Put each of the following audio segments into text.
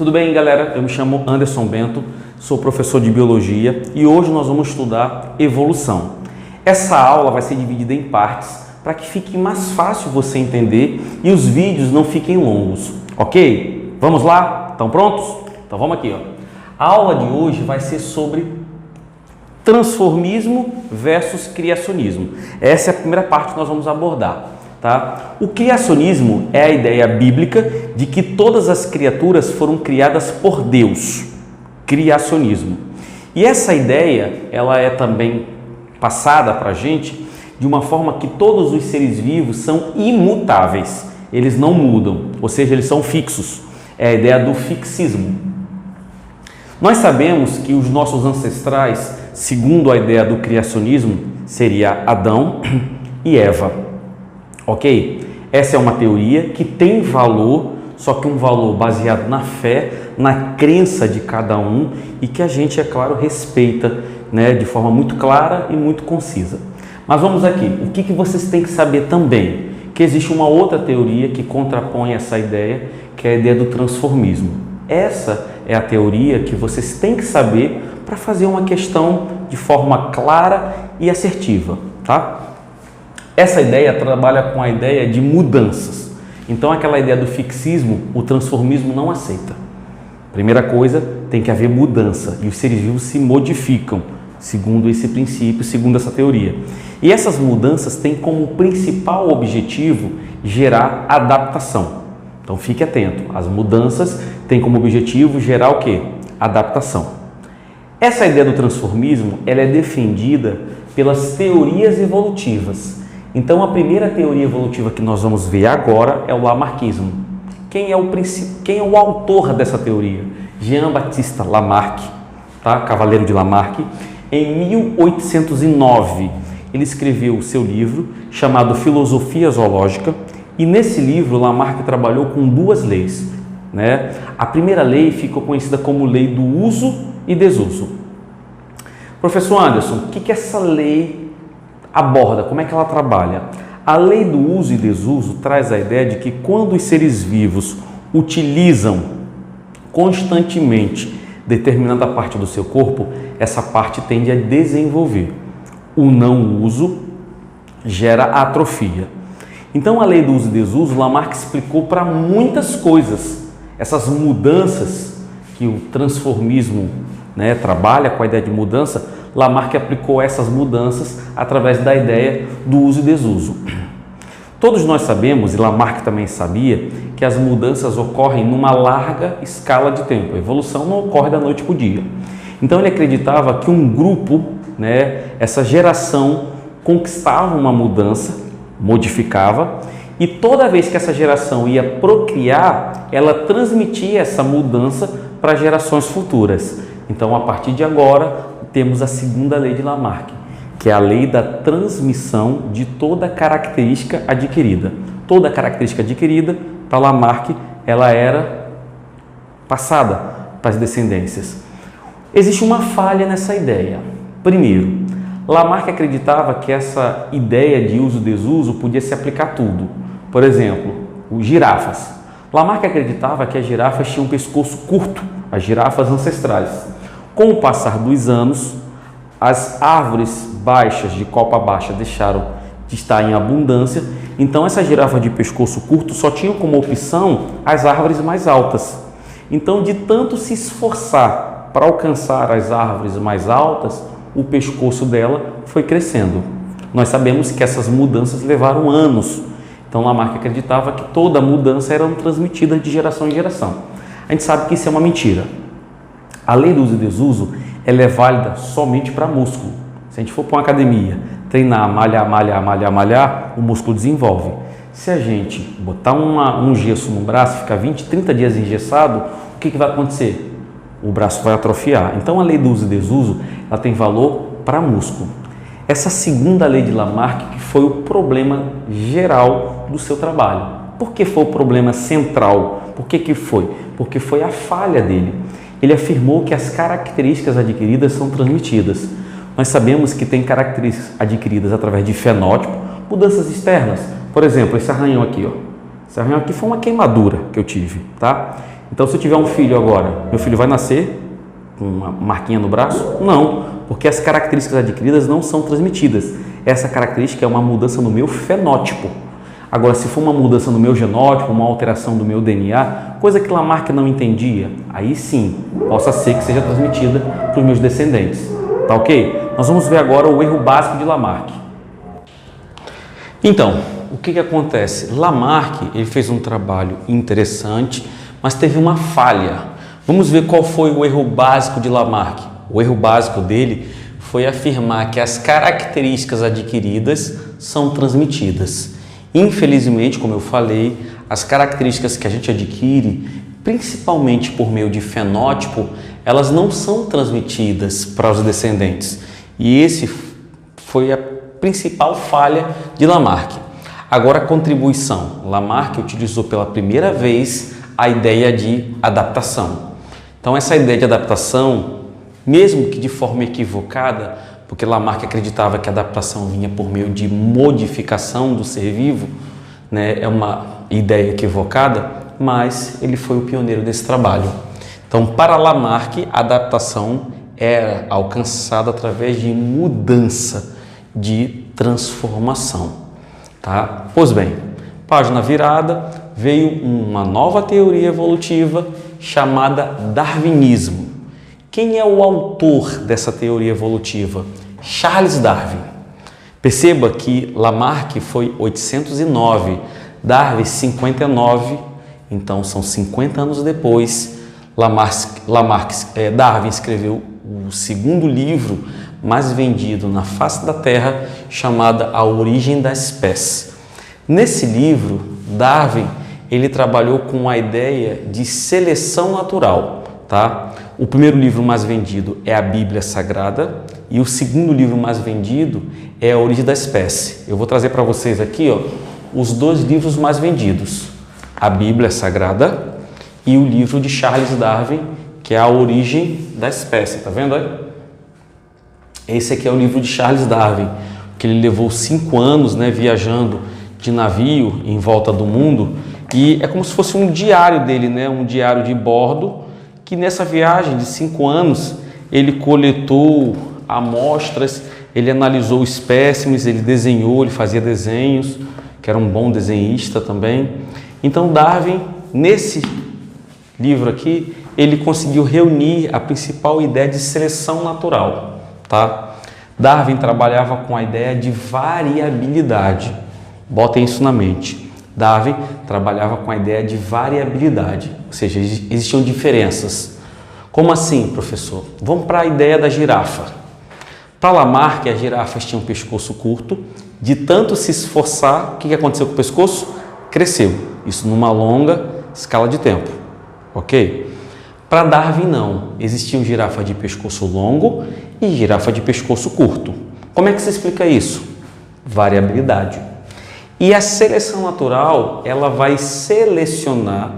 Tudo bem, galera? Eu me chamo Anderson Bento, sou professor de Biologia e hoje nós vamos estudar evolução. Essa aula vai ser dividida em partes para que fique mais fácil você entender e os vídeos não fiquem longos, ok? Vamos lá? Estão prontos? Então vamos aqui, ó. A aula de hoje vai ser sobre transformismo versus criacionismo. Essa é a primeira parte que nós vamos abordar. Tá? O criacionismo é a ideia bíblica de que todas as criaturas foram criadas por Deus. Criacionismo. E essa ideia, ela é também passada para a gente de uma forma que todos os seres vivos são imutáveis. Eles não mudam, ou seja, eles são fixos. É a ideia do fixismo. Nós sabemos que os nossos ancestrais, segundo a ideia do criacionismo, seria Adão e Eva. Ok? Essa é uma teoria que tem valor, só que um valor baseado na fé, na crença de cada um e que a gente, é claro, respeita, né, de forma muito clara e muito concisa. Mas vamos aqui, o que vocês têm que saber também? Que existe uma outra teoria que contrapõe essa ideia, que é a ideia do transformismo. Essa é a teoria que vocês têm que saber para fazer uma questão de forma clara e assertiva, tá? Essa ideia trabalha com a ideia de mudanças. Então, aquela ideia do fixismo, o transformismo não aceita. Primeira coisa, tem que haver mudança e os seres vivos se modificam, segundo esse princípio, segundo essa teoria. E essas mudanças têm como principal objetivo gerar adaptação. Então, fique atento. As mudanças têm como objetivo gerar o quê? Adaptação. Essa ideia do transformismo, ela é defendida pelas teorias evolutivas. Então, a primeira teoria evolutiva que nós vamos ver agora é o Lamarckismo. Quem é o autor dessa teoria? Jean-Baptiste Lamarck, tá? Cavaleiro de Lamarck. Em 1809, ele escreveu o seu livro chamado Filosofia Zoológica e nesse livro Lamarck trabalhou com duas leis, né? A primeira lei ficou conhecida como lei do uso e desuso. Professor Anderson, o que essa lei aborda? Como é que ela trabalha? A lei do uso e desuso traz a ideia de que quando os seres vivos utilizam constantemente determinada parte do seu corpo, essa parte tende a desenvolver. O não uso gera atrofia. Então, a lei do uso e desuso, Lamarck explicou para muitas coisas. Essas mudanças que o transformismo, né, trabalha com a ideia de mudança, Lamarck aplicou essas mudanças através da ideia do uso e desuso. Todos nós sabemos, e Lamarck também sabia, que as mudanças ocorrem numa larga escala de tempo. A evolução não ocorre da noite para o dia. Então ele acreditava que um grupo, né, essa geração conquistava uma mudança, modificava, e toda vez que essa geração ia procriar, ela transmitia essa mudança para gerações futuras. Então, a partir de agora, temos a segunda lei de Lamarck, que é a lei da transmissão de toda característica adquirida. Toda característica adquirida, para Lamarck, ela era passada para as descendências. Existe uma falha nessa ideia. Primeiro, Lamarck acreditava que essa ideia de uso e desuso podia se aplicar a tudo. Por exemplo, os girafas. Lamarck acreditava que as girafas tinham um pescoço curto, as girafas ancestrais. Com o passar dos anos, as árvores baixas, de copa baixa, deixaram de estar em abundância, então essa girafa de pescoço curto só tinha como opção as árvores mais altas. Então, de tanto se esforçar para alcançar as árvores mais altas, o pescoço dela foi crescendo. Nós sabemos que essas mudanças levaram anos. Então, Lamarck acreditava que toda mudança era transmitida de geração em geração. A gente sabe que isso é uma mentira. A lei do uso e desuso, ela é válida somente para músculo. Se a gente for para uma academia, treinar, malhar, o músculo desenvolve. Se a gente botar um gesso no braço, ficar 20, 30 dias engessado, o que vai acontecer? O braço vai atrofiar. Então, a lei do uso e desuso, ela tem valor para músculo. Essa segunda lei de Lamarck que foi o problema geral do seu trabalho. Por que foi o problema central? Por que foi? Porque foi a falha dele. Ele afirmou que as características adquiridas são transmitidas. Nós sabemos que tem características adquiridas através de fenótipo, mudanças externas. Por exemplo, esse arranhão aqui, ó. Esse arranhão aqui foi uma queimadura que eu tive, tá? Então, se eu tiver um filho agora, meu filho vai nascer com uma marquinha no braço? Não, porque as características adquiridas não são transmitidas. Essa característica é uma mudança no meu fenótipo. Agora, se for uma mudança no meu genótipo, uma alteração do meu DNA, coisa que Lamarck não entendia, aí sim, possa ser que seja transmitida para os meus descendentes. Tá ok? Nós vamos ver agora o erro básico de Lamarck. Então, o que acontece? Lamarck, ele fez um trabalho interessante, mas teve uma falha. Vamos ver qual foi o erro básico de Lamarck. O erro básico dele foi afirmar que as características adquiridas são transmitidas. Infelizmente, como eu falei, as características que a gente adquire, principalmente por meio de fenótipo, elas não são transmitidas para os descendentes. E esse foi a principal falha de Lamarck. Agora, a contribuição. Lamarck utilizou pela primeira vez a ideia de adaptação. Então, essa ideia de adaptação, mesmo que de forma equivocada, porque Lamarck acreditava que a adaptação vinha por meio de modificação do ser vivo, né? É uma ideia equivocada, mas ele foi o pioneiro desse trabalho. Então, para Lamarck, a adaptação era alcançada através de mudança, de transformação. Tá? Pois bem, página virada, veio uma nova teoria evolutiva chamada darwinismo. Quem é o autor dessa teoria evolutiva? Charles Darwin. Perceba que Lamarck foi 809, Darwin 59, então são 50 anos depois. Darwin escreveu o segundo livro mais vendido na face da Terra, chamada A Origem da Espécie. Nesse livro, Darwin ele trabalhou com a ideia de seleção natural, tá? O primeiro livro mais vendido é a Bíblia Sagrada e o segundo livro mais vendido é A Origem da Espécie. Eu vou trazer para vocês aqui, ó, os dois livros mais vendidos, a Bíblia Sagrada e o livro de Charles Darwin, que é A Origem da Espécie. Tá vendo aí? Esse aqui é o livro de Charles Darwin, que ele levou 5 anos, né, viajando de navio em volta do mundo, e é como se fosse um diário dele, né, um diário de bordo, que nessa viagem de 5 anos ele coletou amostras, ele analisou espécimes, ele desenhou, ele fazia desenhos, que era um bom desenhista também. Então Darwin, nesse livro aqui, ele conseguiu reunir a principal ideia de seleção natural, tá? Darwin trabalhava com a ideia de variabilidade. Botem isso na mente. Darwin trabalhava com a ideia de variabilidade, ou seja, existiam diferenças. Como assim, professor? Vamos para a ideia da girafa. Para Lamarck, as girafas tinham um pescoço curto, de tanto se esforçar, o que aconteceu com o pescoço? Cresceu, isso numa longa escala de tempo, ok? Para Darwin não, existiam girafa de pescoço longo e girafa de pescoço curto. Como é que se explica isso? Variabilidade. E a seleção natural, ela vai selecionar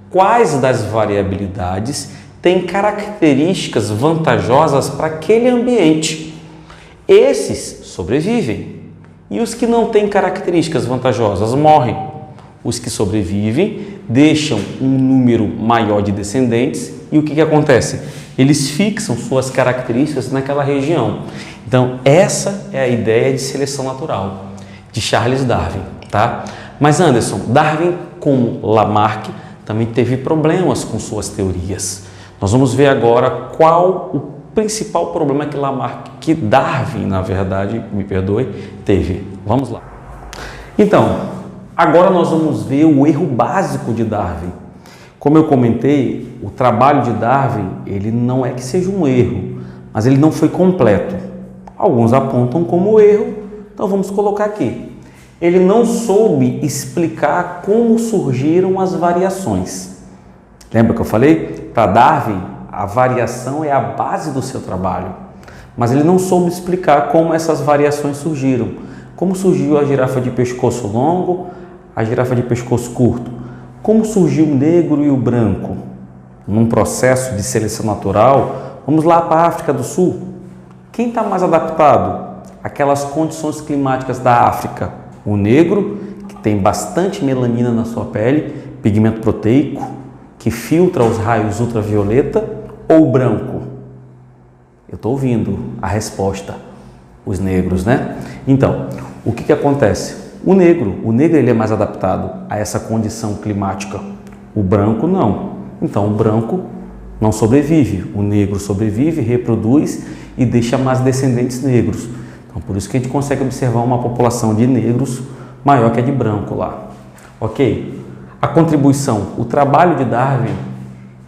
quais das variabilidades têm características vantajosas para aquele ambiente. Esses sobrevivem e os que não têm características vantajosas morrem. Os que sobrevivem deixam um número maior de descendentes e o que acontece? Eles fixam suas características naquela região. Então, essa é a ideia de seleção natural de Charles Darwin, tá? Mas Anderson, Darwin, como Lamarck, também teve problemas com suas teorias. Nós vamos ver agora qual o principal problema que Darwin, na verdade, me perdoe, teve. Vamos lá. Então, agora nós vamos ver o erro básico de Darwin. Como eu comentei, o trabalho de Darwin, ele não é que seja um erro, mas ele não foi completo. Alguns apontam como erro, então vamos colocar aqui. Ele não soube explicar como surgiram as variações. Lembra que eu falei? Para Darwin, a variação é a base do seu trabalho, mas ele não soube explicar como essas variações surgiram. Como surgiu a girafa de pescoço longo, a girafa de pescoço curto? Como surgiu o negro e o branco? Num processo de seleção natural, vamos lá para a África do Sul. Quem está mais adaptado àquelas condições climáticas da África? O negro, que tem bastante melanina na sua pele, pigmento proteico, que filtra os raios ultravioleta ou branco? Eu estou ouvindo a resposta, os negros, né? Então, o que acontece? O negro ele é mais adaptado a essa condição climática, o branco não. Então, o branco não sobrevive, o negro sobrevive, reproduz e deixa mais descendentes negros. Então, por isso que a gente consegue observar uma população de negros maior que a de branco lá. Ok? A contribuição, o trabalho de Darwin,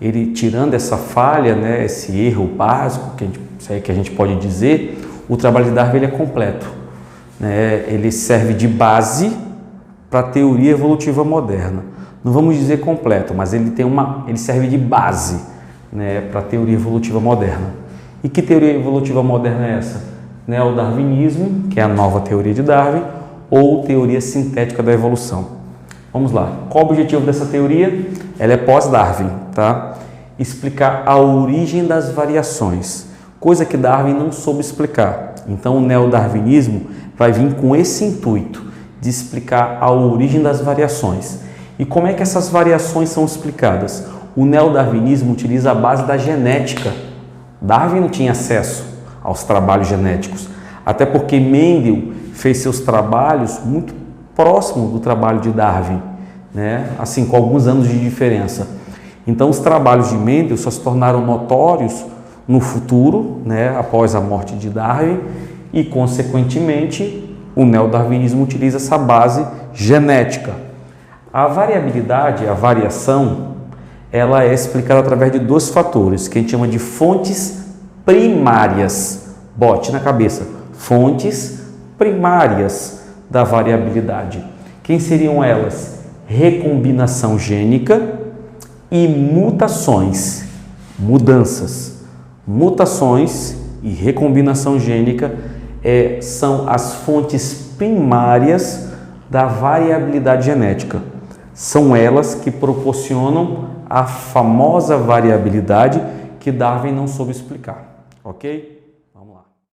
ele tirando essa falha, né, esse erro básico, que a gente pode dizer, o trabalho de Darwin ele é completo. Né? Ele serve de base para a teoria evolutiva moderna. Não vamos dizer completo, mas ele serve de base, né, para a teoria evolutiva moderna. E que teoria evolutiva moderna é essa? Né, o darwinismo, que é a nova teoria de Darwin, ou teoria sintética da evolução. Vamos lá. Qual o objetivo dessa teoria? Ela é pós-Darwin, tá? Explicar a origem das variações, coisa que Darwin não soube explicar. Então, o neodarwinismo vai vir com esse intuito de explicar a origem das variações. E como é que essas variações são explicadas? O neodarwinismo utiliza a base da genética. Darwin não tinha acesso aos trabalhos genéticos, até porque Mendel fez seus trabalhos muito próximo do trabalho de Darwin, né? Assim, com alguns anos de diferença. Então, os trabalhos de Mendel só se tornaram notórios no futuro, né, após a morte de Darwin, e, consequentemente, o neodarwinismo utiliza essa base genética. A variabilidade, a variação, ela é explicada através de dois fatores, que a gente chama de fontes primárias. Bote na cabeça, fontes primárias da variabilidade. Quem seriam elas? Recombinação gênica e mutações, mudanças. Mutações e recombinação gênica são as fontes primárias da variabilidade genética. São elas que proporcionam a famosa variabilidade que Darwin não soube explicar, ok?